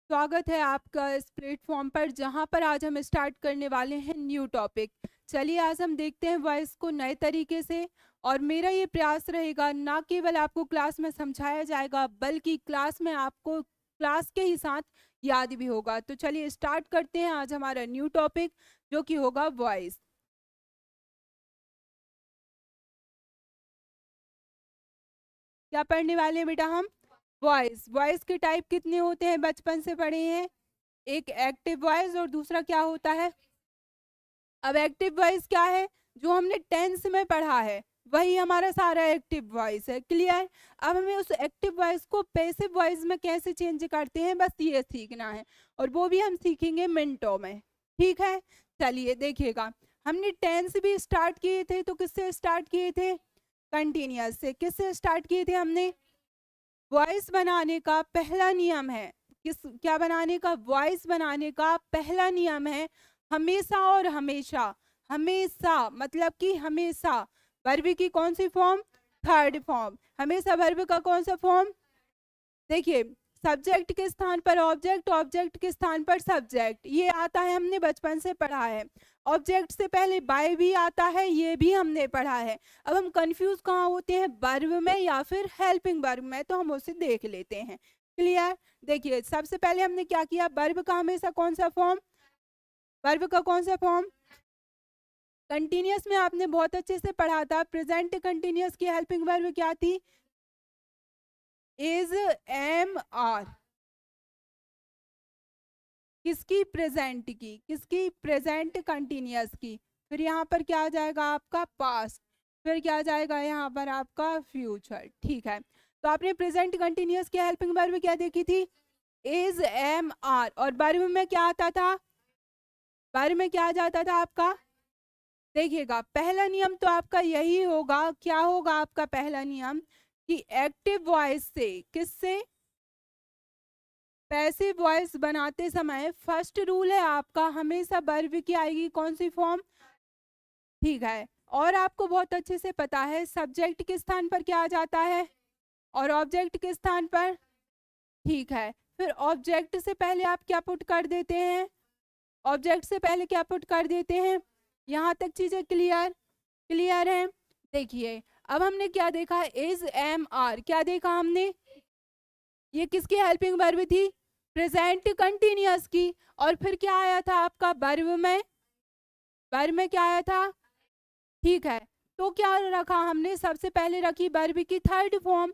स्वागत है आपका इस प्लेटफॉर्म पर जहां पर आज हम स्टार्ट करने वाले हैं न्यू टॉपिक। चलिए आज हम देखते हैं वॉइस को नए तरीके से। और मेरा ये प्रयास रहेगा ना केवल आपको क्लास में समझाया जाएगा बल्कि क्लास में आपको क्लास के ही साथ याद भी होगा। तो चलिए स्टार्ट करते हैं आज हमारा न्यू टॉपिक जो कि होगा वॉइस। क्या पढ़ने वाले हैं बेटा हम? वॉइस। वॉइस के टाइप कितने होते हैं बचपन से पढ़े हैं? एक एक्टिव वॉइस और दूसरा क्या होता है? अब एक्टिव वॉइस क्या है? जो हमने टेंस में पढ़ा है वही हमारा सारा एक्टिव वॉइस है। क्लियर? अब हमें उस एक्टिव वॉइस को पैसिव वॉइस में कैसे चेंज करते हैं बस ये सीखना है, और वो भी हम सीखेंगे मिनटों में। ठीक है, चलिए देखिएगा। हमने टेंस भी स्टार्ट किए थे, तो किससे स्टार्ट किए थे? कंटिन्यूअस से। किससे स्टार्ट किए थे हमने? वॉइस बनाने का पहला नियम है, क्या बनाने का? वॉइस बनाने का पहला नियम है हमेशा और हमेशा। हमेशा मतलब कि हमेशा वर्ब की कौन सी फॉर्म? Third form. हमेशा वर्ब का कौन सा फॉर्म? देखिए, सब्जेक्ट के स्थान पर ऑब्जेक्ट, ऑब्जेक्ट के स्थान पर सब्जेक्ट, ये आता है, हमने बचपन से पढ़ा है। ऑब्जेक्ट से पहले बाय भी आता है, ये भी हमने पढ़ा है। अब हम कंफ्यूज कहाँ होते हैं? वर्ब में या फिर हेल्पिंग वर्ब में, तो हम उसे देख लेते हैं। क्लियर? देखिए सबसे पहले हमने क्या किया, वर्ब का हमेशा कौन सा फॉर्म? वर्ब का कौन सा फॉर्म? कंटिन्यूअस में आपने बहुत अच्छे से पढ़ा था, प्रेजेंट कंटिन्यूअस की हेल्पिंग वर्ब क्या थी? Is, am, are. किसकी? प्रेजेंट की। किसकी? प्रेजेंट कंटिन्यूअस की। फिर यहाँ पर क्या आ जाएगा आपका? पास्ट। फिर क्या आ जाएगा यहाँ पर आपका? फ्यूचर। ठीक है, तो आपने प्रेजेंट कंटिन्यूअस की हेल्पिंग वर्ब क्या देखी थी? Is, am, are. और वर्ब में क्या आता था? वर्ब में क्या आ जाता था आपका? देखिएगा, पहला नियम तो आपका यही होगा। क्या होगा आपका पहला नियम? कि एक्टिव वॉइस से, किससे? पैसिव वॉइस बनाते समय फर्स्ट रूल है आपका, हमेशा वर्ब की आएगी कौन सी फॉर्म? ठीक है, और आपको बहुत अच्छे से पता है सब्जेक्ट के स्थान पर क्या आ जाता है और ऑब्जेक्ट के स्थान पर। ठीक है, फिर ऑब्जेक्ट से पहले आप क्या पुट कर देते हैं? ऑब्जेक्ट से पहले क्या पुट कर देते हैं? यहाँ तक चीजें क्लियर? क्लियर है? देखिए, अब हमने क्या देखा? Is, am, are. क्या देखा हमने? ये किसकी हेल्पिंग वर्ब थी? प्रेजेंट कंटिन्यूअस की। और फिर क्या आया था आपका वर्ब में? वर्ब में क्या आया था? ठीक है, तो क्या रखा हमने? सबसे पहले रखी वर्ब की थर्ड फॉर्म।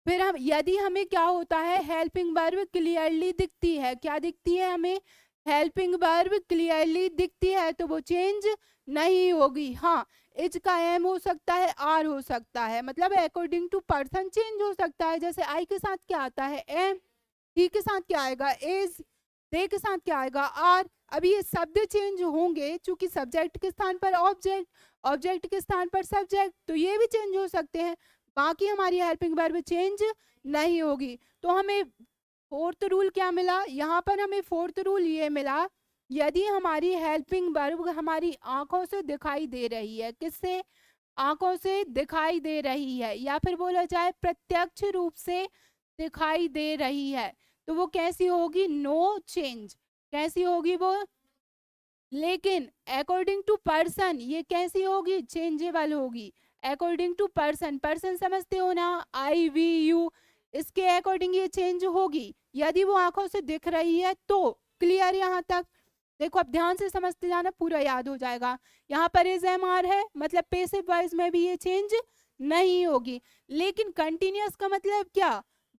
फिर हम, यदि हमें क्या होता है, हेल्पिंग वर्ब क्लियरली दिखती है, क्या दिखती है हमें? हेल्पिंग वर्ब क्लियरली दिखती है, तो वो चेंज नहीं होगी। हाँ, इज का एम हो सकता है, आर हो सकता है, मतलब अकॉर्डिंग टू पर्सन चेंज हो सकता है। जैसे आई के साथ क्या आता है? एम। ही के साथ क्या आएगा? इज। दे के साथ क्या आएगा? आर। अब ये शब्द चेंज होंगे चूंकि सब्जेक्ट के स्थान पर ऑब्जेक्ट, ऑब्जेक्ट के स्थान पर सब्जेक्ट, तो ये भी चेंज हो सकते हैं। बाकी हमारी हेल्पिंग वर्ब चेंज नहीं होगी। तो हमें फोर्थ रूल क्या मिला यहाँ पर? हमें फोर्थ रूल ये मिला, यदि हमारी हेल्पिंग वर्ब हमारी आंखों से दिखाई दे रही है, किससे? आंखों से दिखाई दे रही है, या फिर बोला जाए प्रत्यक्ष रूप से दिखाई दे रही है, तो वो कैसी होगी? No change. कैसी होगी वो? लेकिन अकॉर्डिंग टू पर्सन ये कैसी होगी? चेंजेबल होगी। अकॉर्डिंग टू पर्सन, पर्सन समझते हो ना? आई, वी, यू, इसके अकॉर्डिंग ये चेंज होगी यदि वो आंखों से दिख रही है तो। क्लियर यहाँ तक? देखो अब ध्यान से समझते जाना, पूरा याद हो जाएगा। यहाँ पर इज, एम, आर है, मतलब पेसिव वॉइस में भी ये चेंज नहीं होगी। लेकिन कंटिन्यूअस का मतलब क्या?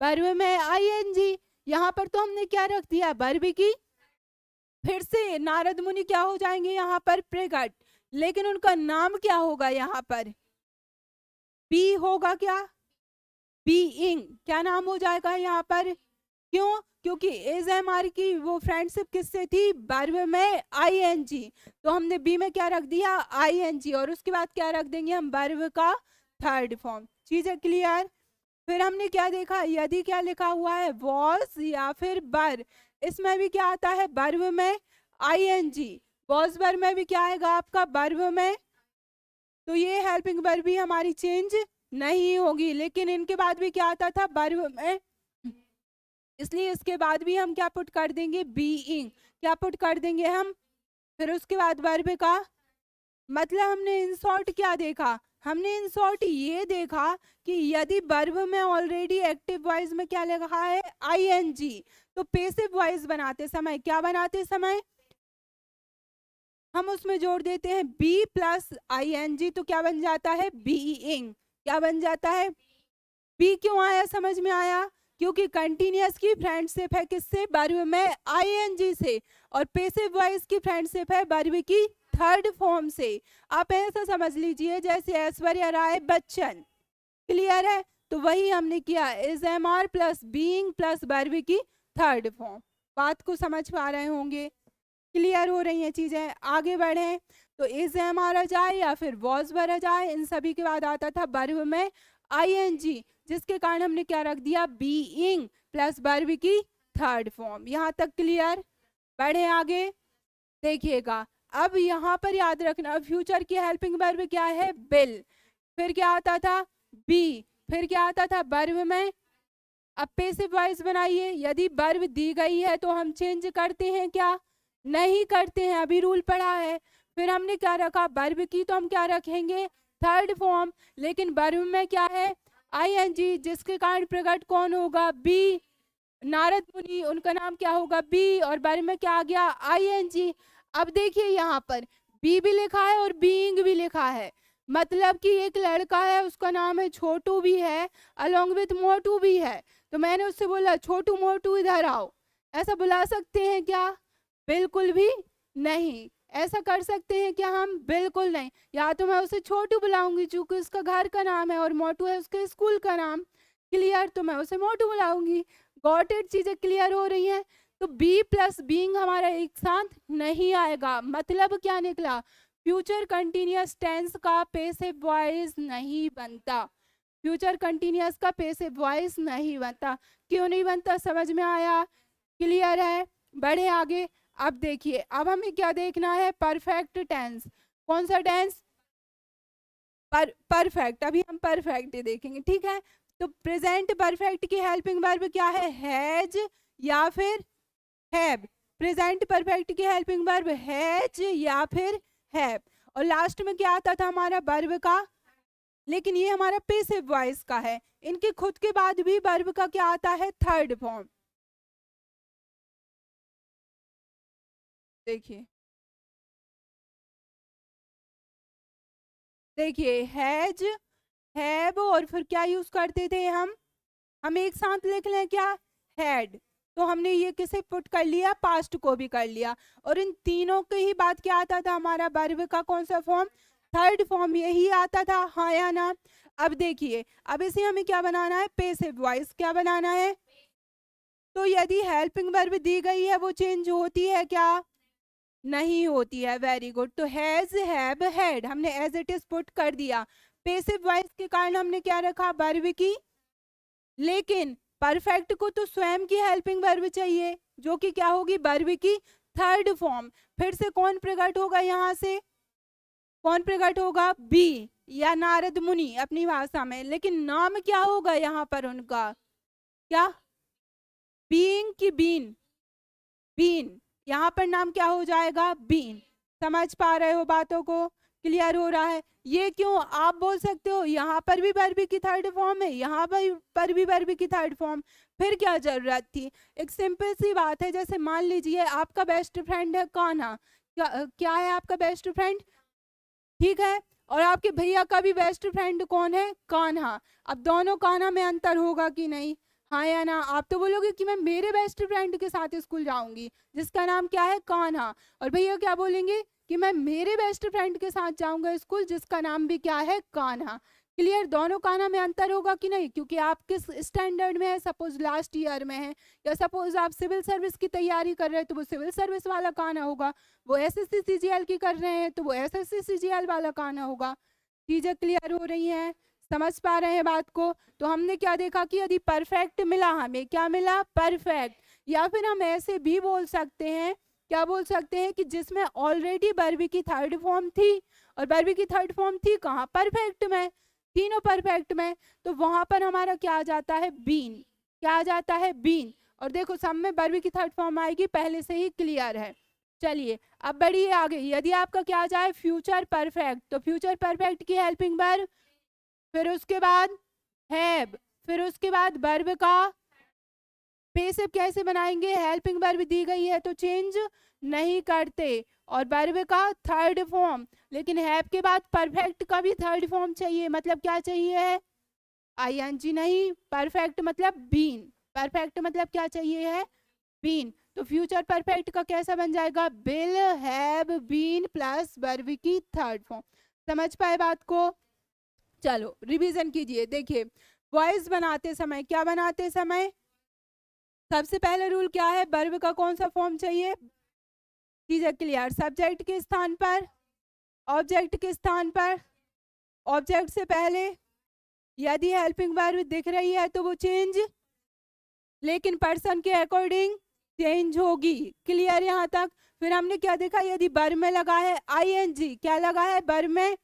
वर्ब में आई एन जी। यहाँ पर तो हमने क्या रख दिया? वर्ब की फिर से नारद मुनि क्या हो जाएंगे यहाँ पर? प्रगट। लेकिन उनका नाम क्या होगा यहाँ पर? बी होगा क्या? बीइंग। क्या नाम हो जाएगा यहाँ पर? क्यों? क्योंकि एज एम आर की वो फ्रेंडशिप किससे थी? वर्ब में आई एन जी। तो हमने बी में क्या रख दिया? आई एन जी, और उसके बाद क्या रख देंगे हम? वर्ब का थर्ड फॉर्म। चीजें क्लियर? फिर हमने क्या देखा? यदि क्या लिखा हुआ है? वॉज या फिर बर, इसमें भी क्या आता है? वर्ब में I N G. Was verb में भी क्या आएगा आपका? वर्ब में। तो ये हेल्पिंग वर्ब भी हमारी चेंज नहीं होगी। लेकिन इनके बाद भी क्या आता था? वर्ब में इसलिए इसके बाद भी हम क्या पुट कर देंगे, बीइंग। क्या पुट कर देंगे हम, फिर उसके बाद वर्ब का मतलब हमने इन शॉर्ट क्या देखा, हमने इन शॉर्ट ये देखा कि यदि वर्ब में ऑलरेडी एक्टिव वॉइस में क्या लिखा है, आईएनजी, तो पैसिव वॉइस बनाते समय क्या बनाते समय हम उसमें जोड़ देते हैं बी प्लस आईएनजी, तो क्या बन जाता है, बीइंग। क्या बन जाता है, बी क्यों आया समझ में आया, क्योंकि कंटिन्यूअस की फ्रेंडशिप है किससे, वर्ब में आईएनजी से, और पैसिव वॉइस की फ्रेंडशिप है वर्ब की थर्ड फॉर्म से। आप ऐसा समझ लीजिए जैसे ऐश्वर्या राय बच्चन, क्लियर है, तो वही हमने किया, is am are plus being plus verb की थर्ड फॉर्म। बात को समझ पा रहे होंगे, क्लियर हो रही हैं चीजें, आगे बढ़े। तो इज एम आर आ जाए या फिर वॉज वर आ जाए, इन सभी के बाद आता था वर्ब में आईएनजी, जिसके कारण हमने क्या रख दिया, बीइंग प्लस वर्ब की थर्ड फॉर्म। यहाँ तक क्लियर, बढ़े आगे, देखिएगा अब यहाँ पर याद रखना फ्यूचर की हेल्पिंग वर्ब क्या है, बिल, फिर क्या आता था, बी, फिर क्या आता था वर्ब में, अब पैसिव वॉइस बनाइए, यदि वर्ब दी गई है तो हम चेंज करते हैं क्या, नहीं करते हैं, अभी रूल पढ़ा है। फिर हमने क्या रखा, वर्ब की तो हम क्या रखेंगे, थर्ड फॉर्म, लेकिन वर्ब में क्या है, आईएनजी, जिसके कारण प्रकट कौन होगा, बी, नारद मुनि, उनका नाम क्या होगा, बी, और वर्ब में क्या आ गया, आईएनजी। अब देखिए यहाँ पर बी भी लिखा है और बीइंग भी लिखा है, मतलब कि एक लड़का है उसका नाम है छोटू भी है, अलोंग विथ मोटू भी है, तो मैंने उससे बोला छोटू मोटू इधर आओ, ऐसा बुला सकते हैं क्या, बिल्कुल भी नहीं। ऐसा कर सकते हैं क्या हम, बिल्कुल नहीं। या तो मैं उसे छोटू बुलाऊंगी चूंकि उसका घर का नाम है और मोटू है उसके स्कूल का नाम, क्लियर, तो मैं उसे मोटू बुलाऊंगी। गॉट इट, चीजें क्लियर हो रही हैं। तो बी प्लस बीइंग हमारा एक साथ नहीं आएगा, मतलब क्या निकला, फ्यूचर कंटिन्यूअस टेंस का पैसिव वॉइस नहीं बनता, फ्यूचर कंटिन्यूअस का पैसिव वॉइस नहीं बनता। क्यों नहीं बनता, समझ में आया, क्लियर है, बढ़े आगे। अब देखिए अब हमें क्या देखना है, परफेक्ट टेंस, कौन सा टेंस, परफेक्ट, अभी हम परफेक्ट देखेंगे, ठीक है। तो प्रेजेंट परफेक्ट की हेल्पिंग वर्ब क्या है, हैज या फिर हैव, प्रेजेंट परफेक्ट की हेल्पिंग वर्ब हैज या फिर हैव, और लास्ट में क्या आता था हमारा, वर्ब का, लेकिन ये हमारा पैसिव वॉइस का है, इनके खुद के बाद भी वर्ब का क्या आता है, थर्ड फॉर्म। देखिए देखिए हैज, हैव, और फिर क्या यूज करते थे हम एक साथ लिख लें क्या, हैड, तो हमने ये किसे पुट कर लिया, पास्ट को भी कर लिया, और इन तीनों के ही बात क्या आता था हमारा, वर्ब का कौन सा फॉर्म, थर्ड फॉर्म, यही आता था, हाँ या ना। अब देखिए अब इसे हमें क्या बनाना है, पैसिव वॉइस, क्या बनाना है, तो यदि हेल्पिंग वर्ब दी गई है वो चेंज होती है क्या, नहीं होती है, वेरी गुड। तो हैज, हैव, हैड हमने एज इट इज पुट कर दिया, पैसिव वॉइस के कारण हमने क्या रखा, वर्ब की, लेकिन परफेक्ट को तो स्वयं की हेल्पिंग वर्ब चाहिए जो कि क्या होगी, वर्ब की थर्ड फॉर्म। फिर से कौन प्रकट होगा, यहाँ से कौन प्रकट होगा, बी या नारद मुनि अपनी भाषा में, लेकिन नाम क्या होगा यहाँ पर उनका, क्या, बीइंग की बीन, बीन, यहाँ पर नाम क्या हो जाएगा, बीन। समझ पा रहे हो बातों को, क्लियर हो रहा है, ये क्यों आप बोल सकते हो, यहाँ पर भी वर्ब की थर्ड फॉर्म है, यहाँ पर भी वर्ब की थर्ड फॉर्म, फिर क्या जरूरत थी। एक सिंपल सी बात है, जैसे मान लीजिए आपका बेस्ट फ्रेंड है कान्हा, क्या है आपका बेस्ट फ्रेंड, ठीक है, और आपके भैया का भी बेस्ट फ्रेंड कौन है, कान्हा, अब दोनों कान्हा में अंतर होगा कि नहीं, हाँ या ना। आप तो बोलोगे कि मैं मेरे बेस्ट फ्रेंड के साथ स्कूल जाऊंगी जिसका नाम क्या है, कान्हा, और भैया क्या बोलेंगे कि मैं मेरे बेस्ट फ्रेंड के साथ जाऊंगा स्कूल जिसका नाम भी क्या है, कान्हा, क्लियर। दोनों कान्हा में अंतर होगा कि नहीं, क्योंकि आप किस स्टैंडर्ड में है, सपोज लास्ट ईयर में है, या सपोज आप सिविल सर्विस की तैयारी कर रहे हैं तो वो सिविल सर्विस वाला कान्हा होगा, वो एसएससी सीजीएल की कर रहे हैं तो वो एसएससी सीजीएल वाला कान्हा होगा। चीजें क्लियर हो रही हैं, समझ पा रहे हैं बात को। तो हमने क्या देखा कि यदि परफेक्ट मिला, हमें क्या मिला, परफेक्ट, या फिर हम ऐसे भी बोल सकते हैं, क्या बोल सकते हैं कि जिसमें ऑलरेडी वर्ब की थर्ड फॉर्म थी, और वर्ब की थर्ड फॉर्म थी कहाँ, परफेक्ट में, तीनों परफेक्ट में, तो वहां पर हमारा क्या आ जाता है, बीन, क्या आ जाता है, बीन, और देखो सब में वर्ब की थर्ड फॉर्म आएगी, पहले से ही क्लियर है। चलिए अब बढ़िए आगे, यदि आपका क्या आ जाए फ्यूचर परफेक्ट, तो फ्यूचर परफेक्ट की हेल्पिंग वर्ब, फिर उसके बाद हैव, फिर उसके बाद वर्ब का पेसिव कैसे बनाएंगे, हेल्पिंग वर्ब दी गई है तो चेंज नहीं करते, और वर्ब का थर्ड फॉर्म, लेकिन हैव के बाद परफेक्ट का भी थर्ड फॉर्म चाहिए, मतलब क्या चाहिए, आईएनजी नहीं, परफेक्ट मतलब बीन, परफेक्ट मतलब क्या चाहिए है, बीन। तो फ्यूचर परफेक्ट का कैसा बन जाएगा, will have been plus verb की थर्ड फॉर्म। समझ पाए बात को? चलो रिवीजन कीजिए। देखिए वॉइस बनाते समय, क्या बनाते समय सबसे पहले रूल क्या है, वर्ब का कौन सा फॉर्म चाहिए, चीजें क्लियर, सब्जेक्ट के स्थान पर, ऑब्जेक्ट के स्थान पर, ऑब्जेक्ट से पहले, यदि हेल्पिंग वर्ब दिख रही है तो वो चेंज, लेकिन पर्सन के अकॉर्डिंग चेंज होगी। क्लियर यहाँ तक? फिर हमने क्या देखा, यदि वर्ब में लगा है आईएनजी, क्या लगा है वर्ब में,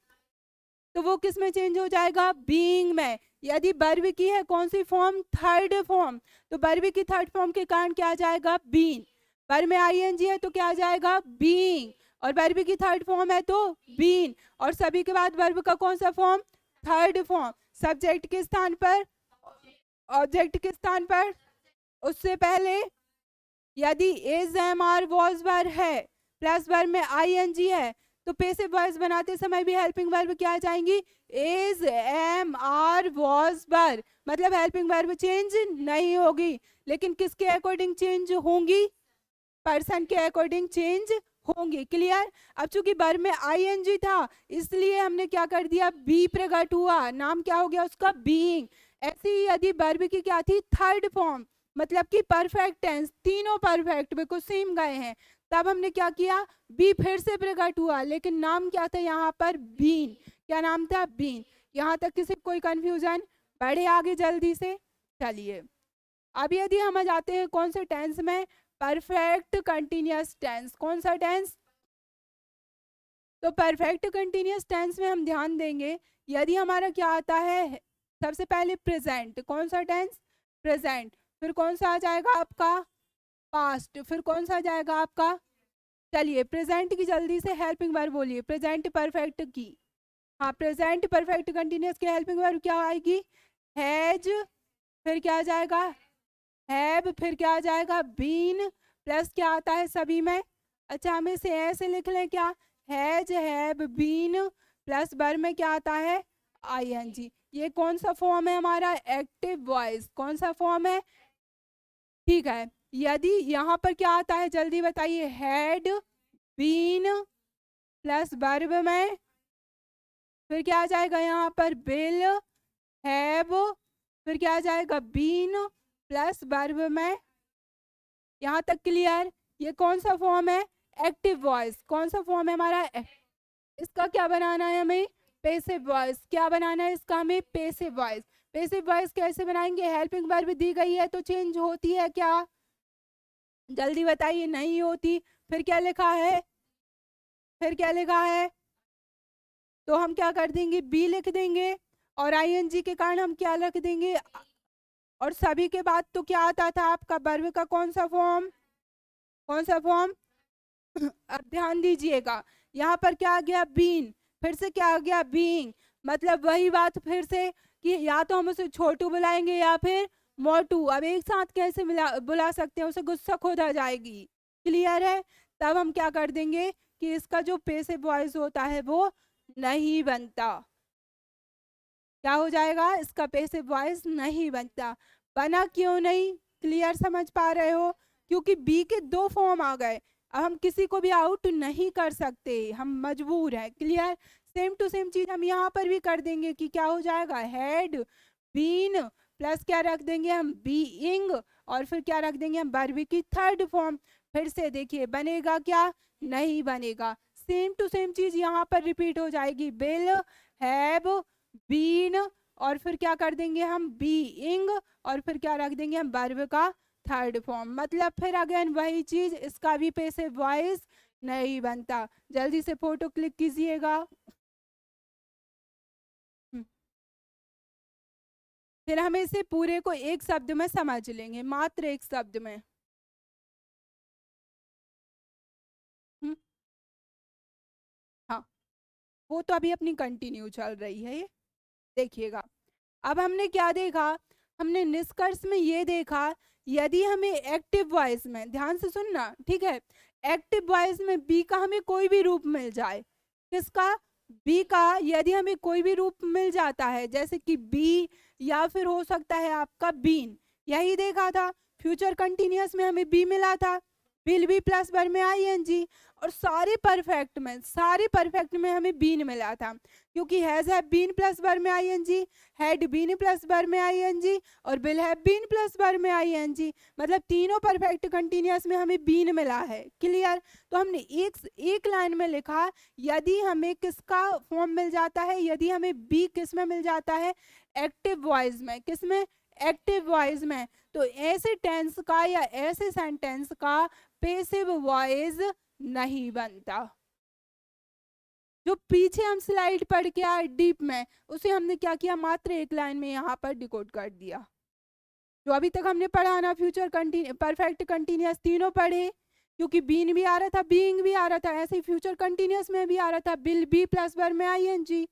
तो वो किस में चेंज हो जाएगा, बीइंग में। यदि वर्ब की है कौन सी फॉर्म, थर्ड फॉर्म, तो वर्ब की थर्ड फॉर्म के कारण क्या आ जाएगा, बीन। वर्ब में आईएनजी है तो क्या आ जाएगा, बीइंग, और वर्ब की थर्ड फॉर्म है तो बीन, और सभी के बाद वर्ब का कौन सा फॉर्म, थर्ड फॉर्म, सब्जेक्ट के स्थान पर, ऑब्जेक्ट के स्थान पर, उससे पहले यदि is am are was were है प्लस वर्ब में आईएनजी है, तो पैसिव वॉइस बनाते समय भी हेल्पिंग वर्ब क्या आ जाएंगी, is am are was were, मतलब हेल्पिंग वर्ब चेंज नहीं होगी, लेकिन किसके अकॉर्डिंग चेंज होंगी, पर्सन के अकॉर्डिंग चेंज होंगी। क्लियर? अब चूंकि वर्ब में आईएनजी था इसलिए हमने क्या कर दिया, बी प्रकट हुआ, नाम क्या हो गया उसका, बीइंग। ऐसे ही यदि वर्ब की क्या थी, थर्ड फॉर्म, मतलब कि परफेक्ट टेंस, तीनों परफेक्ट बिल्कुल सेम गए हैं, तब हमने क्या किया, बी फिर से प्रकट हुआ, लेकिन नाम क्या था यहाँ पर, बीन। क्या नाम था, बीन। यहाँ तक किसी कोई कंफ्यूजन? बढ़े आगे जल्दी से। चलिए अब यदि हम आ जाते हैं कौन से टेंस में, परफेक्ट कंटिन्यूअस टेंस। कौन सा टेंस, तो परफेक्ट कंटिन्यूअस टेंस में हम ध्यान देंगे, यदि हमारा क्या आता है, सबसे पहले प्रेजेंट, कौन सा टेंस, प्रेजेंट, फिर कौन सा आ जाएगा आपका, पास्ट, फिर कौन सा आ जाएगा आपका, चलिए प्रेजेंट की जल्दी से हेल्पिंग वर्ब बोलिए, प्रेजेंट परफेक्ट की, हाँ प्रेजेंट परफेक्ट कंटिन्यूअस की हेल्पिंग वर्ब क्या आएगी, हैज, फिर क्या आ जाएगा, हैव, फिर क्या आ जाएगा, बीन, प्लस क्या आता है सभी में, अच्छा हम इसे ऐसे लिख लें क्या, has have been, plus verb में क्या आता है, आईएनजी। ये कौन सा फॉर्म है हमारा, एक्टिव वॉइस। कौन सा फॉर्म है, ठीक है। यदि यहाँ पर क्या आता है जल्दी बताइए, हैड बीन प्लस वर्ब में, फिर क्या आ जाएगा यहाँ पर, विल हैव, फिर क्या आ जाएगा, बीन प्लस वर्ब में। यहाँ तक क्लियर? ये कौन सा फॉर्म है, एक्टिव वॉइस। कौन सा फॉर्म है हमारा, इसका क्या बनाना है हमें, पैसिव वॉइस। क्या बनाना है इसका हमें, पैसिव वॉइस। पैसिव वॉइस कैसे बनाएंगे, हेल्पिंग वर्ब दी गई है तो चेंज होती है क्या, जल्दी बताइए, नहीं होती। फिर क्या लिखा है, फिर क्या लिखा है, तो हम क्या कर देंगे, बी लिख देंगे, और आईएनजी के कारण हम क्या लिख देंगे, और सभी के बाद तो क्या आता था आपका, वर्ब का कौन सा फॉर्म, कौन सा फॉर्म अब ध्यान दीजिएगा, यहाँ पर क्या आ गया, बीन, फिर से क्या आ गया, बीइंग, मतलब वही बात फिर से कि या तो हम उसे छोटू बुलाएंगे या फिर मोटू, अब एक साथ कैसे बुला सकते हैं, उसे गुस्सा खोदा जाएगी। क्लियर है? तब हम क्या कर देंगे कि इसका जो पैसिव वॉइस होता है वो नहीं बनता, क्या हो जाएगा, इसका पैसिव वॉइस नहीं बनता। बना क्यों नहीं, क्लियर समझ पा रहे हो, क्योंकि बी के दो फॉर्म आ गए, अब हम किसी को भी आउट नहीं कर सकते, हम मजबूर हैं। क्लियर? सेम टू सेम चीज हम यहाँ पर भी कर देंगे कि क्या हो जाएगा, हैड बीन प्लस क्या रख देंगे हम, बीइंग, और फिर क्या रख देंगे हम, वर्ब की थर्ड फॉर्म। फिर से देखिए बनेगा क्या, नहीं बनेगा। सेम टू सेम चीज यहाँ पर रिपीट हो जाएगी, विल हैव बीन, और फिर क्या कर देंगे हम, बीइंग, और फिर क्या रख देंगे हम, वर्ब का थर्ड फॉर्म। मतलब फिर अगेन वही चीज, इसका भी पैसिव वॉइस नहीं बनता। जल्दी से फोटो क्लिक कीजिएगा। फिर हम इसे पूरे को एक शब्द में समझ लेंगे, मात्र एक शब्द में। हाँ, वो तो अभी अपनी कंटिन्यू चल रही है ये, देखिएगा। अब हमने क्या देखा, हमने निष्कर्ष में ये देखा, यदि हमें एक्टिव वॉइस में, ध्यान से सुनना, ठीक है, एक्टिव वॉइस में बी का हमें कोई भी रूप मिल जाए, किसका, बी का, यदि हमें कोई भी रूप मिल जाता है, जैसे कि बी या फिर हो सकता है आपका बीन, यही देखा था। फ्यूचर कंटिन्यूअस में हमें बी मिला था, विल बी प्लस वर्ब में आईएनजी, और सारे परफेक्ट में हमें बीन मिला था, क्योंकि has have been plus verb में ING, had been plus verb में आईएनजी, और will have been plus verb में आईएनजी, मतलब तीनों परफेक्ट कंटिन्यूअस में हमें बीन मिला है। क्लियर। तो हमने एक लाइन में लिखा, यदि हमें किसका फॉर्म मिल जाता है, यदि हमें बी किस में मिल जाता है, एक्टिव वॉइस में, किस में, एक्टिव वॉइस में, तो ऐसे टेंस का या ऐसे सेंटेंस का पैसिव वॉइस नहीं बनता। जो पीछे हम स्लाइड पढ़ के आए डीप में, उसे हमने क्या किया, मात्र एक लाइन में यहाँ पर डिकोड कर दिया। जो अभी तक हमने पढ़ा ना, फ्यूचर परफेक्ट कंटिन्यूअस तीनों पढ़े, क्योंकि बीन भी आ रहा था, बीइंग भी आ रहा था, ऐसे ही फ्यूचर कंटिन्यूअस में भी आ रहा था, विल बी प्लस वर्ब में आईएनजी।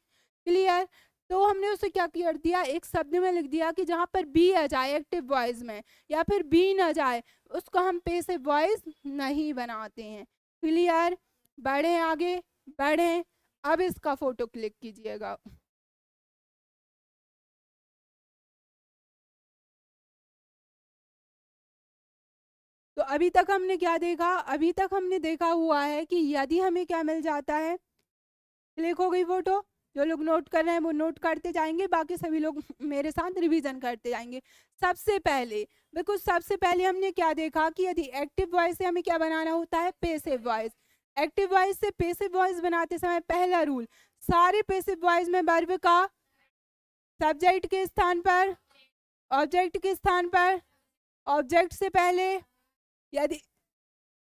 क्लियर। तो हमने उसे क्या कर दिया, एक शब्द में लिख दिया कि जहां पर बी आ जाए एक्टिव वॉइस में या फिर बी न जाए, उसको हम पैसिव वॉइस नहीं बनाते हैं। क्लियर। बढ़े आगे, बढ़े। अब इसका फोटो क्लिक कीजिएगा। तो अभी तक हमने क्या देखा, अभी तक हमने देखा हुआ है कि यदि हमें क्या मिल जाता है, क्लिक हो गई फोटो, जो लोग नोट कर रहे हैं वो नोट करते जाएंगे, बाकी सभी लोग मेरे साथ रिवीजन करते जाएंगे। सबसे पहले बिल्कुल सबसे पहले हमने क्या देखा कि यदि एक्टिव वॉइस से हमें क्या बनाना होता है, पैसिव वॉइस। एक्टिव वॉइस से पैसिव वॉइस बनाते समय पहला रूल, सारे पैसिव वॉइस में वर्ब का सब्जेक्ट के स्थान पर, ऑब्जेक्ट के स्थान पर, ऑब्जेक्ट से पहले यदि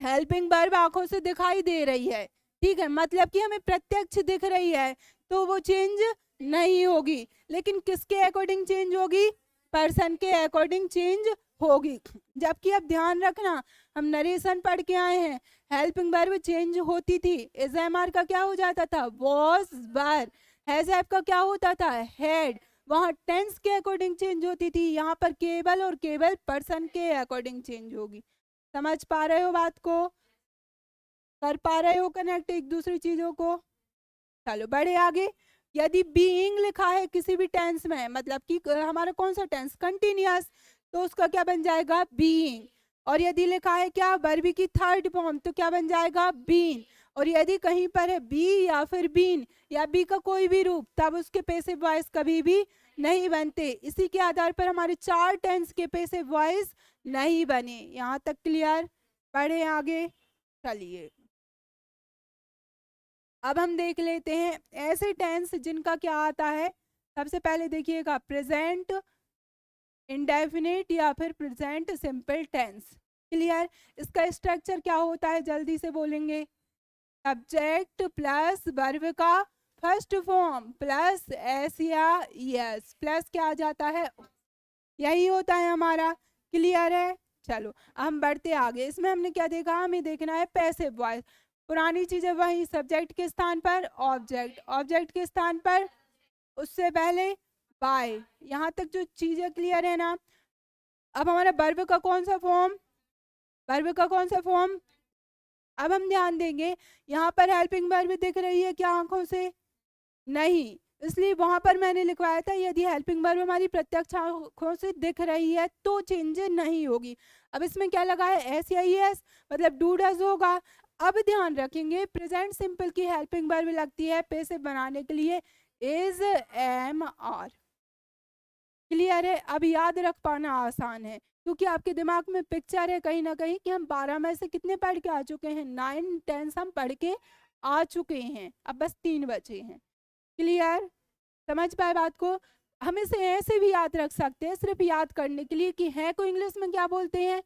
हेल्पिंग वर्ब आंखों से दिखाई दे रही है, ठीक है, मतलब कि हमें प्रत्यक्ष दिख रही है, तो वो चेंज नहीं होगी। लेकिन किसके अकॉर्डिंग चेंज होगी, पर्सन के अकॉर्डिंग चेंज होगी। जबकि अब ध्यान रखना, हम नरेशन पढ़ के आए हैं, हेल्पिंग वर्ब चेंज होती थी, एसएमआर का क्या हो जाता था, वॉज वर, हैज हैव का क्या होता था, हैड, वहां टेंस के अकॉर्डिंग चेंज होती थी, यहाँ पर केवल और केवल पर्सन के अकॉर्डिंग चेंज होगी। समझ पा रहे हो बात को, कर पा रहे हो कनेक्ट एक दूसरी चीजों को। चलो बढ़े आगे। यदि बीइंग लिखा है किसी भी टेंस में, मतलब कि हमारा कौन सा टेंस, कंटिन्यूअस, तो उसका क्या बन जाएगा, बीइंग। और यदि लिखा है क्या, वर्ब की थर्ड फॉर्म, तो क्या बन जाएगा, बीन। और यदि कहीं पर है बी या फिर बीन या बी का कोई भी रूप, तब उसके पैसिव वॉइस कभी भी नहीं बनते। इसी के आधार पर हमारे 4 टेंस के पैसिव वॉइस नहीं बने। यहाँ तक क्लियर। बढ़े आगे। चलिए अब हम देख लेते हैं ऐसे टेंस जिनका क्या आता है। सबसे पहले देखिएगा प्रेजेंट इंडेफिनिट या फिर प्रेजेंट सिंपल टेंस। क्लियर। इसका स्ट्रक्चर क्या होता है, जल्दी से बोलेंगे, सब्जेक्ट प्लस वर्ब का फर्स्ट फॉर्म प्लस एस या यस प्लस क्या आ जाता है, यही होता है हमारा। क्लियर है। चलो हम बढ़ते आगे। इसमें हमने क्या देखा, हमें देखना है पैसिव वॉइस। पुरानी चीजें वही, सब्जेक्ट के स्थान पर ऑब्जेक्ट, ऑब्जेक्ट के स्थान पर उससे पहले बाय। यहाँ तक जो चीजें क्लियर है ना। अब हमारा वर्ब का कौन सा फॉर्म, वर्ब का कौन सा फॉर्म, अब हम ध्यान देंगे यहाँ पर हेल्पिंग वर्ब दिख रही है क्या आंखों से, नहीं, इसलिए वहां पर मैंने लिखवाया था यदि हेल्पिंग वर्ब हमारी प्रत्यक्ष आंखों से दिख रही है तो चेंज नहीं होगी। अब इसमें क्या लगा है, एस या एस, मतलब डू डज होगा। अब ध्यान रखेंगे प्रेजेंट सिंपल की हेल्पिंग वर्ब लगती है पैसिव बनाने के लिए इज, एम, आर। क्लियर है। अब याद रख पाना आसान है, क्योंकि आपके दिमाग में पिक्चर है कहीं ना कहीं कि हम 12 में से कितने पढ़ के आ चुके हैं, 9 10 हम पढ़ के आ चुके हैं, अब बस 3 बचे हैं। क्लियर। समझ पाए बात को। हम इसे ऐसे भी याद रख सकते हैं सिर्फ याद करने के लिए कि है को इंग्लिश में क्या बोलते हैं,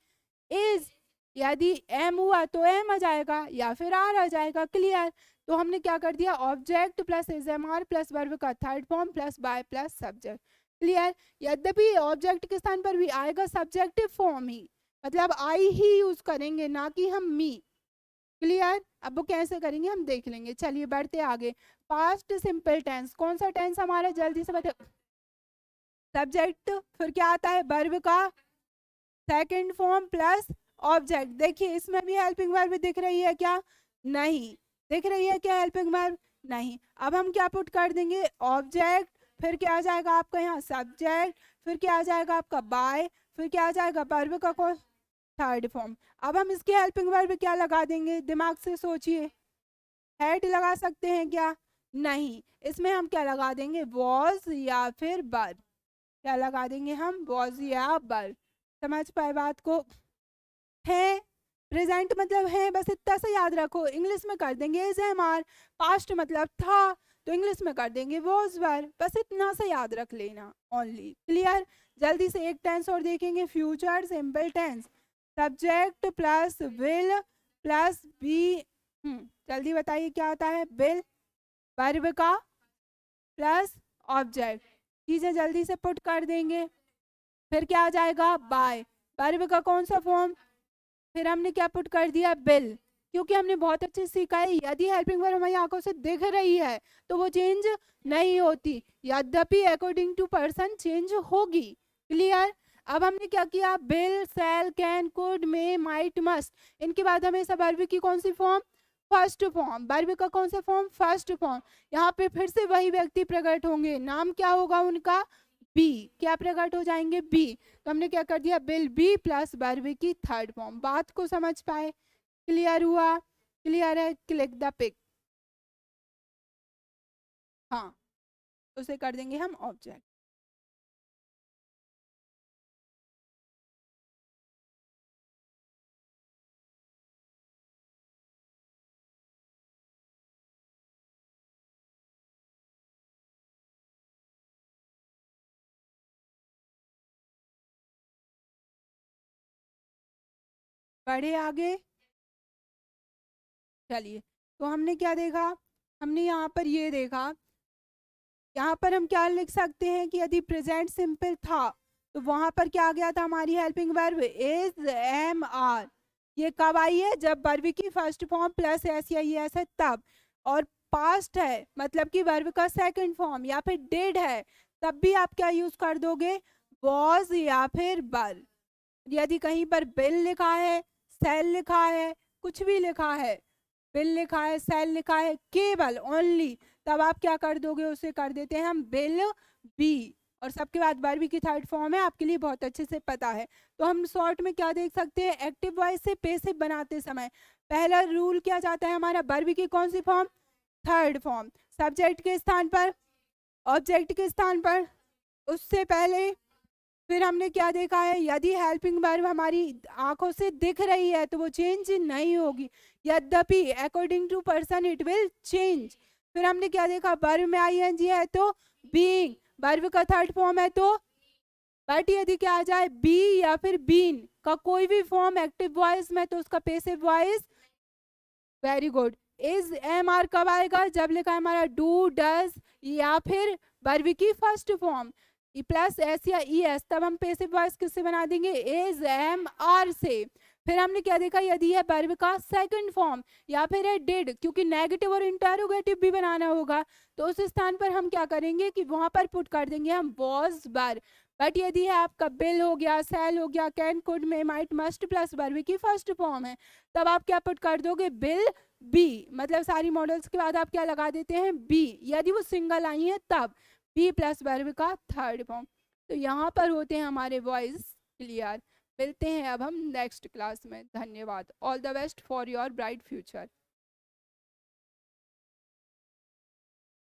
इज। यदि एम हुआ तो एम आ जाएगा या फिर आर आ जाएगा। क्लियर। तो हमने क्या कर दिया, object plus is am are plus verb का third form plus by plus subject. Clear. यद्यपि ऑब्जेक्ट के स्थान पर भी आएगा सब्जेक्टिव फॉर्म ही, मतलब आई ही यूज करेंगे, ना कि हम मी। क्लियर। अब वो कैसे करेंगे हम देख लेंगे। चलिए बढ़ते आगे। पास्ट सिंपल टेंस, कौन सा टेंस हमारा, जल्दी से बताओ। सब्जेक्ट, फिर क्या आता है, वर्ब का सेकंड फॉर्म प्लस ऑब्जेक्ट। देखिए इसमें भी हेल्पिंग वर्ब दिख रही है क्या, नहीं दिख रही है क्या हेल्पिंग वर्ब, नहीं। अब हम क्या पुट कर देंगे, ऑब्जेक्ट, फिर क्या आ जाएगा आपका यहाँ सब्जेक्ट, फिर क्या आ जाएगा आपका बाय, फिर क्या आ जाएगा वर्ब का कौन, थर्ड फॉर्म। अब हम इसकी हेल्पिंग वर्ब क्या लगा देंगे, दिमाग से सोचिए। हेड लगा सकते हैं क्या, नहीं। इसमें हम क्या लगा देंगे, वॉज या फिर बर, क्या लगा देंगे हम, वॉज या बर। समझ पाए बात को। है प्रेजेंट मतलब है, बस इतना सा याद रखो। इंग्लिश में कर देंगे इज एम आर, पास्ट मतलब था तो इंग्लिश में कर देंगे वॉज वर, बस इतना सा याद रख लेना ओनली। क्लियर। जल्दी से एक टेंस और देखेंगे, future simple tense, subject plus will plus be. जल्दी बताइए क्या होता है, विल वर्ब का प्लस ऑब्जेक्ट, चीजें जल्दी से पुट कर देंगे। फिर क्या आ जाएगा, बाय, वर्ब का कौन सा फॉर्म, फिर हमने क्या पुट कर दिया, बिल, क्योंकि हमने बहुत अच्छे से सीखा है यदि हेल्पिंग वर्ब हमारी आंखों से दिख रही है तो वो चेंज नहीं होती, यद्यपि अकॉर्डिंग टू पर्सन चेंज होगी। क्लियर। अब हमने क्या किया, will, shall, can, could, may, might, must, इनके बाद हमेशा वर्ब की कौन सी फॉर्म, फर्स्ट फॉर्म, वर्ब का कौन सा फॉर्म, फर्स्ट फॉर्म। यहाँ पे फिर से वही व्यक्ति प्रकट होंगे, नाम क्या होगा उनका, बी, क्या प्रकट हो जाएंगे, बी। तो हमने क्या कर दिया, बिल बी प्लस वर्ब की थर्ड फॉर्म। बात को समझ पाए, क्लियर हुआ, क्लियर है, क्लिक द पिक। हाँ, उसे कर देंगे हम ऑब्जेक्ट। बढ़े आगे। चलिए, तो हमने क्या देखा, हमने यहाँ पर ये देखा, यहाँ पर हम क्या लिख सकते हैं कि यदि प्रेजेंट सिंपल था तो वहां पर क्या आ गया था, हमारी helping verb is am are. ये कब आई है, जब वर्ब की फर्स्ट फॉर्म प्लस एस या एस है तब। और पास्ट है मतलब कि वर्ब का सेकंड फॉर्म या फिर डिड है, तब भी आप क्या यूज कर दोगे, वॉज या फिर बर। यदि कहीं पर बिल लिखा है, सेल लिखा है, कुछ भी लिखा है, बिल लिखा है, सेल लिखा है, केवल ओनली, तब आप क्या कर दोगे, उसे कर देते हैं हम बिल बी, और सबके बाद वर्ब की थर्ड फॉर्म है, आपके लिए बहुत अच्छे से पता है। तो हम शॉर्ट में क्या देख सकते हैं, एक्टिव वॉइस से पैसिव बनाते समय पहला रूल क्या जाता है हमारा, वर्ब की कौन सी फॉर्म, थर्ड फॉर्म, सब्जेक्ट के स्थान पर, ऑब्जेक्ट के स्थान पर, उससे पहले। फिर हमने क्या देखा है, यदि हेल्पिंग वर्ब हमारी आंखों से दिख रही है तो वो चेंज नहीं होगी, यद्यपि according to person it will change. फिर हमने क्या देखा, वर्ब में आईएनजी है तो बीइंग, वर्ब का थर्ड फॉर्म है तो, बट यदि क्या आ जाए बी या फिर बीन का कोई भी फॉर्म एक्टिव वॉइस में तो उसका passive voice. Very good. Is am are कब आएगा, जब लिखा है हमारा डू डज या फिर वर्ब की फर्स्ट फॉर्म प्लस एस या ई एस, तब हम पैसिव वॉइस किससे बना देंगे, इज एम आर से। फिर हमने क्या देखा, यदि है वर्ब का सेकंड फॉर्म या फिर है डिड, क्योंकि नेगेटिव और इंटरोगेटिव भी बनाना होगा तो उस स्थान पर हम क्या करेंगे कि वहां पर पुट कर देंगे हम वॉज वर। बट यदि है आपका बिल हो गया, सेल हो गया, can, could, may, might, must plus verb की फर्स्ट फॉर्म है, तब आप क्या पुट कर दोगे, बिल बी, मतलब सारी मॉडल्स के बाद आप क्या लगा देते हैं, बी, यदि वो सिंगल आई है तब बी प्लस वर्ब का थर्ड फॉर्म। तो यहाँ पर होते हैं हमारे वॉइस क्लियर। मिलते हैं अब हम नेक्स्ट क्लास में, धन्यवाद, all the best for your bright future.